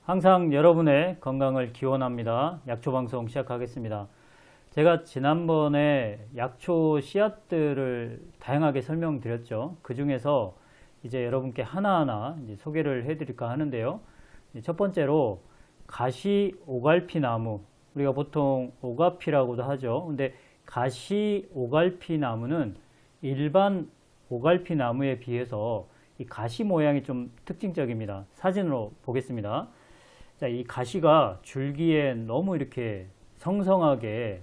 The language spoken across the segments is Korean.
항상 여러분의 건강을 기원합니다. 약초 방송 시작하겠습니다. 제가 지난번에 약초 씨앗들을 다양하게 설명드렸죠. 그 중에서 이제 여러분께 하나하나 이제 소개를 해드릴까 하는데요. 첫 번째로 가시 오갈피 나무, 우리가 보통 오가피라고도 하죠. 근데 가시 오갈피 나무는 일반 오갈피 나무에 비해서 이 가시 모양이 좀 특징적입니다. 사진으로 보겠습니다. 자, 이 가시가 줄기에 너무 이렇게 성성하게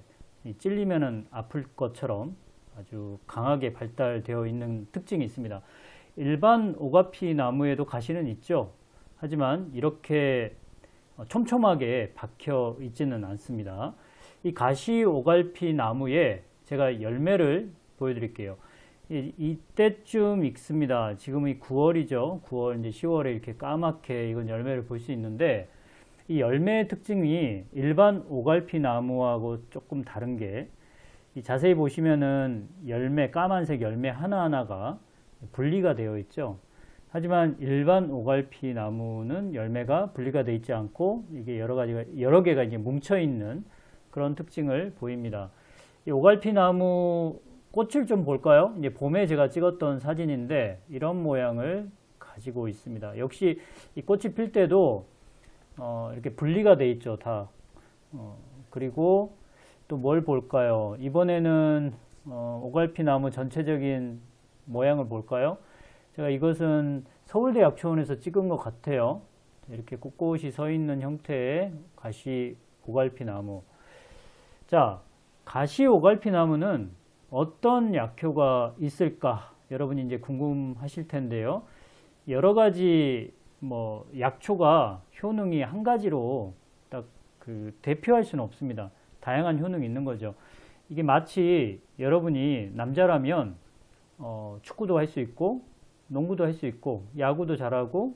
찔리면은 아플 것처럼 아주 강하게 발달되어 있는 특징이 있습니다. 일반 오가피 나무에도 가시는 있죠. 하지만 이렇게 촘촘하게 박혀 있지는 않습니다. 이 가시 오갈피 나무에 제가 열매를 보여드릴게요. 이때쯤 익습니다. 지금이 9월이죠. 9월, 이제 10월에 이렇게 까맣게 이건 열매를 볼 수 있는데, 이 열매의 특징이 일반 오갈피 나무하고 조금 다른 게, 자세히 보시면은 열매, 까만색 열매 하나하나가 분리가 되어 있죠. 하지만 일반 오갈피 나무는 열매가 분리가 되어 있지 않고, 이게 여러 개가 이제 뭉쳐 있는 그런 특징을 보입니다. 이 오갈피 나무 꽃을 좀 볼까요? 이제 봄에 제가 찍었던 사진인데 이런 모양을 가지고 있습니다. 역시 이 꽃이 필 때도 이렇게 분리가 돼 있죠, 다. 그리고 또 뭘 볼까요? 이번에는 오갈피 나무 전체적인 모양을 볼까요? 제가 이것은 서울대 약초원에서 찍은 것 같아요. 이렇게 꼿꼿이 서 있는 형태의 가시 오갈피 나무. 자, 가시 오갈피 나무는 어떤 약효가 있을까? 여러분이 이제 궁금하실 텐데요. 여러 가지 약초가 효능이 한 가지로 딱 대표할 수는 없습니다. 다양한 효능이 있는 거죠. 이게 마치 여러분이 남자라면 축구도 할 수 있고 농구도 할 수 있고 야구도 잘하고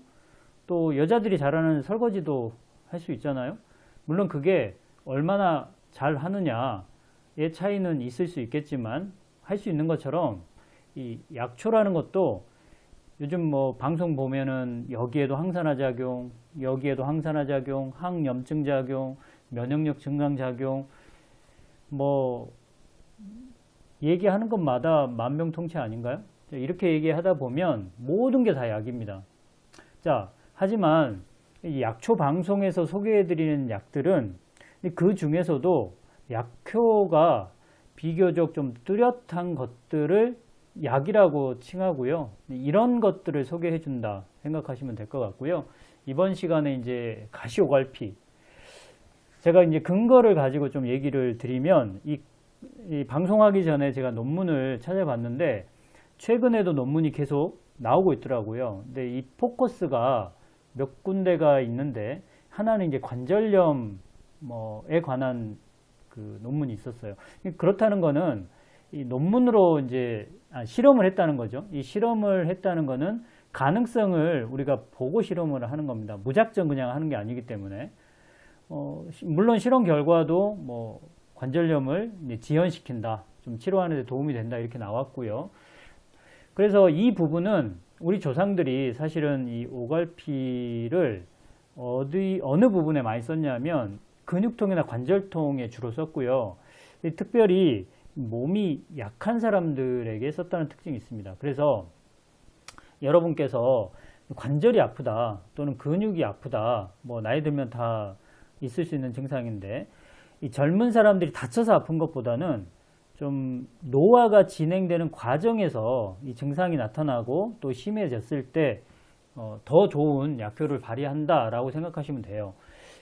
또 여자들이 잘하는 설거지도 할 수 있잖아요. 물론 그게 얼마나 잘 하느냐의 차이는 있을 수 있겠지만 할 수 있는 것처럼 이 약초라는 것도 요즘 방송 보면은 여기에도 항산화 작용, 여기에도 항산화 작용, 항염증 작용, 면역력 증강 작용, 얘기하는 것마다 만병통치 아닌가요? 이렇게 얘기하다 보면 모든 게 다 약입니다. 자, 하지만 이 약초 방송에서 소개해드리는 약들은 그 중에서도 약효가 비교적 좀 뚜렷한 것들을 약이라고 칭하고요. 이런 것들을 소개해 준다 생각하시면 될 것 같고요. 이번 시간에 이제 가시오갈피, 제가 이제 근거를 가지고 좀 얘기를 드리면 이 방송하기 전에 제가 논문을 찾아봤는데 최근에도 논문이 계속 나오고 있더라고요. 근데 이 포커스가 몇 군데가 있는데 하나는 이제 관절염에 관한 그 논문이 있었어요. 그렇다는 거는 이 논문으로 이제 실험을 했다는 거죠. 이 실험을 했다는 거는 가능성을 우리가 보고 실험을 하는 겁니다. 무작정 그냥 하는 게 아니기 때문에 물론 실험 결과도 관절염을 이제 지연시킨다, 좀 치료하는 데 도움이 된다 이렇게 나왔고요. 그래서 이 부분은 우리 조상들이 사실은 이 오갈피를 어느 부분에 많이 썼냐면 근육통이나 관절통에 주로 썼고요. 특별히 몸이 약한 사람들에게 썼다는 특징이 있습니다. 그래서 여러분께서 관절이 아프다 또는 근육이 아프다, 나이 들면 다 있을 수 있는 증상인데 이 젊은 사람들이 다쳐서 아픈 것보다는 좀 노화가 진행되는 과정에서 이 증상이 나타나고 또 심해졌을 때 더 좋은 약효를 발휘한다라고 생각하시면 돼요.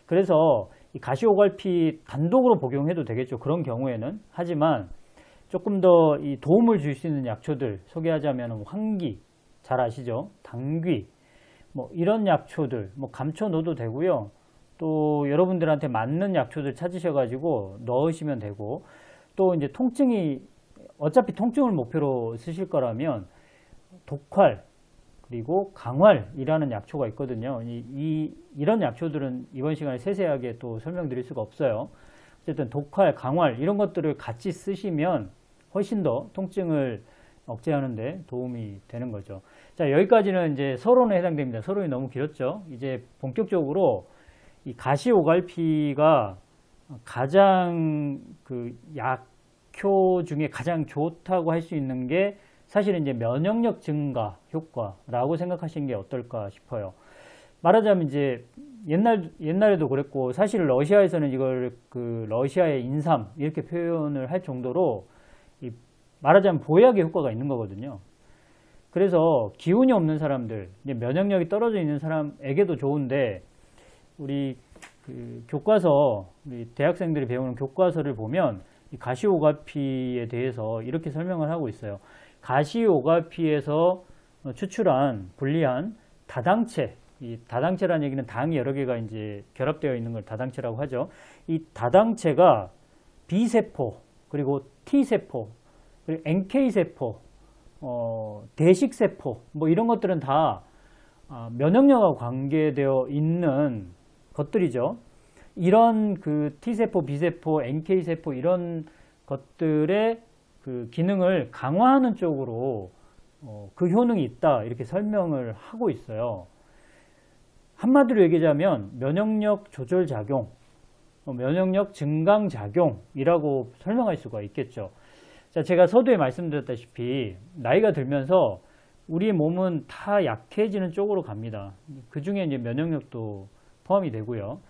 그래서 이 가시오갈피 단독으로 복용해도 되겠죠. 그런 경우에는. 하지만 조금 더 이 도움을 줄 수 있는 약초들 소개하자면 황기, 잘 아시죠? 당귀, 이런 약초들 감춰 놓어도 되고요. 또 여러분들한테 맞는 약초들 찾으셔가지고 넣으시면 되고, 또 이제 어차피 통증을 목표로 쓰실 거라면 독활 그리고 강활이라는 약초가 있거든요. 이런 약초들은 이번 시간에 세세하게 또 설명드릴 수가 없어요. 어쨌든 독활, 강활 이런 것들을 같이 쓰시면 훨씬 더 통증을 억제하는 데 도움이 되는 거죠. 자, 여기까지는 이제 서론에 해당됩니다. 서론이 너무 길었죠. 이제 본격적으로 이 가시오갈피가 가장 그 약효 중에 가장 좋다고 할 수 있는 게 사실은 이제 면역력 증가 효과라고 생각하시는 게 어떨까 싶어요. 말하자면 이제 옛날에도 그랬고, 사실 러시아에서는 이걸 그 러시아의 인삼 이렇게 표현을 할 정도로 말하자면 보약의 효과가 있는 거거든요. 그래서 기운이 없는 사람들, 이제 면역력이 떨어져 있는 사람에게도 좋은데, 우리 그 교과서, 우리 대학생들이 배우는 교과서를 보면 이 가시오가피에 대해서 이렇게 설명을 하고 있어요. 가시오가피에서 추출한 분리한 다당체, 이 다당체라는 얘기는 당이 여러 개가 이제 결합되어 있는 걸 다당체라고 하죠. 이 다당체가 B세포, 그리고 T세포, 그리고 NK세포, 대식세포, 뭐 이런 것들은 다 면역력과 관계되어 있는 것들이죠. 이런 그 T세포, B세포, NK세포 이런 것들의 그 기능을 강화하는 쪽으로 그 효능이 있다 이렇게 설명을 하고 있어요. 한마디로 얘기하자면 면역력 조절 작용, 면역력 증강 작용이라고 설명할 수가 있겠죠. 자, 제가 서두에 말씀드렸다시피 나이가 들면서 우리 몸은 다 약해지는 쪽으로 갑니다. 그 중에 이제 면역력도 포함이 되고요.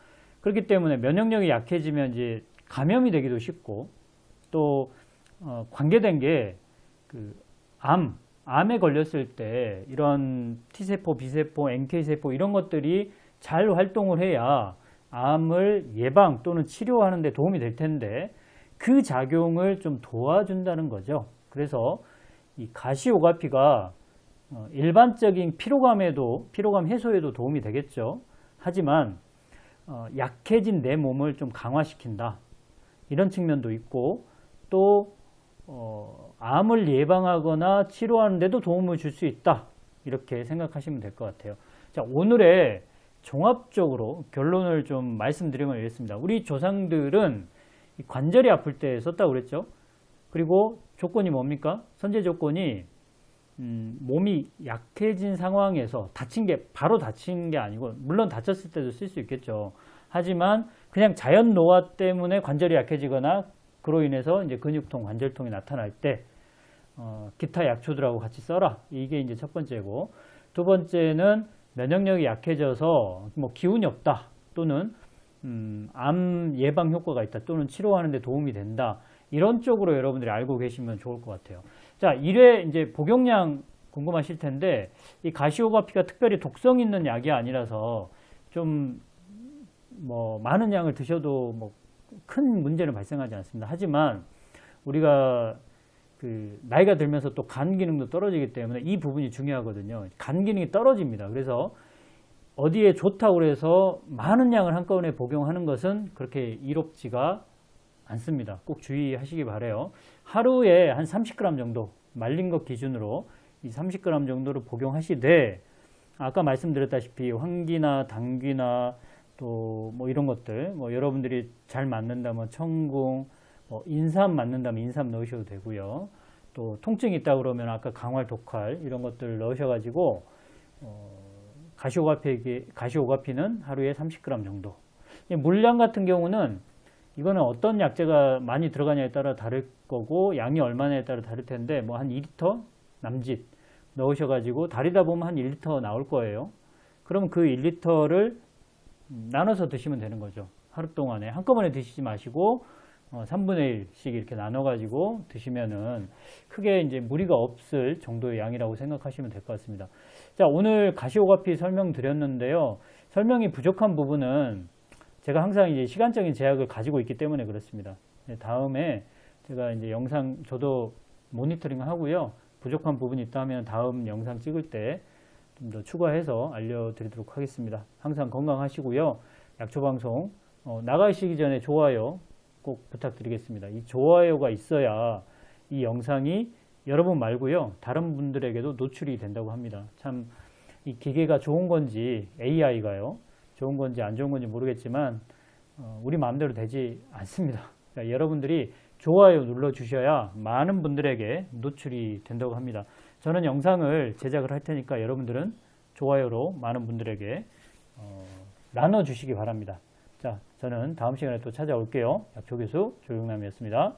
그렇기 때문에 면역력이 약해지면 이제 감염이 되기도 쉽고, 또 관계된 게 그 암에 걸렸을 때 이런 T세포, B세포, NK세포 이런 것들이 잘 활동을 해야 암을 예방 또는 치료하는 데 도움이 될 텐데, 그 작용을 좀 도와준다는 거죠. 그래서 이 가시오가피가 일반적인 피로감 해소에도 도움이 되겠죠. 하지만 약해진 내 몸을 좀 강화시킨다, 이런 측면도 있고, 또 암을 예방하거나 치료하는 데도 도움을 줄 수 있다, 이렇게 생각하시면 될 것 같아요. 자, 오늘의 종합적으로 결론을 좀 말씀드리면 이렇습니다. 우리 조상들은 관절이 아플 때 썼다고 그랬죠. 그리고 조건이 뭡니까? 선제 조건이 몸이 약해진 상황에서 바로 다친 게 아니고, 물론 다쳤을 때도 쓸 수 있겠죠. 하지만 그냥 자연 노화 때문에 관절이 약해지거나 그로 인해서 이제 근육통, 관절통이 나타날 때 기타 약초들하고 같이 써라. 이게 이제 첫 번째고, 두 번째는 면역력이 약해져서 뭐 기운이 없다, 또는 암 예방 효과가 있다, 또는 치료하는 데 도움이 된다, 이런 쪽으로 여러분들이 알고 계시면 좋을 것 같아요. 자, 1회 이제 복용량 궁금하실 텐데, 이 가시오가피가 특별히 독성 있는 약이 아니라서 좀 뭐 많은 양을 드셔도 뭐 큰 문제는 발생하지 않습니다. 하지만 우리가 그 나이가 들면서 또 간 기능도 떨어지기 때문에 이 부분이 중요하거든요. 간 기능이 떨어집니다. 그래서 어디에 좋다고 해서 많은 양을 한꺼번에 복용하는 것은 그렇게 이롭지가 않습니다. 꼭 주의하시기 바라요. 하루에 한 30g 정도, 말린 것 기준으로 이 30g 정도를 복용하시되, 아까 말씀드렸다시피 황기나 당귀나 또 뭐 이런 것들, 뭐 여러분들이 잘 맞는다면 청궁, 인삼 맞는다면 인삼 넣으셔도 되고요. 또 통증이 있다 그러면 아까 강활, 독활 이런 것들 넣으셔가지고 가시오가피는 하루에 30g 정도. 물량 같은 경우는 이거는 어떤 약재가 많이 들어가냐에 따라 다를 거고, 양이 얼마냐에 따라 다를 텐데, 뭐 한 2리터 남짓 넣으셔가지고 달이다 보면 한 1리터 나올 거예요. 그러면 그 1리터를 나눠서 드시면 되는 거죠. 하루 동안에 한꺼번에 드시지 마시고 3분의 1씩 이렇게 나눠가지고 드시면은 크게 이제 무리가 없을 정도의 양이라고 생각하시면 될 것 같습니다. 자, 오늘 가시오가피 설명드렸는데요. 설명이 부족한 부분은 제가 항상 이제 시간적인 제약을 가지고 있기 때문에 그렇습니다. 다음에 제가 이제 영상 저도 모니터링 하고요. 부족한 부분이 있다면 다음 영상 찍을 때 좀 더 추가해서 알려드리도록 하겠습니다. 항상 건강하시고요. 약초방송 나가시기 전에 좋아요 꼭 부탁드리겠습니다. 이 좋아요가 있어야 이 영상이 여러분 말고요, 다른 분들에게도 노출이 된다고 합니다. 참 이 기계가 좋은 건지, AI가요, 좋은 건지 안 좋은 건지 모르겠지만 우리 마음대로 되지 않습니다. 그러니까 여러분들이 좋아요 눌러주셔야 많은 분들에게 노출이 된다고 합니다. 저는 영상을 제작을 할 테니까 여러분들은 좋아요로 많은 분들에게 나눠주시기 바랍니다. 자, 저는 다음 시간에 또 찾아올게요. 약초교수 조용남이었습니다.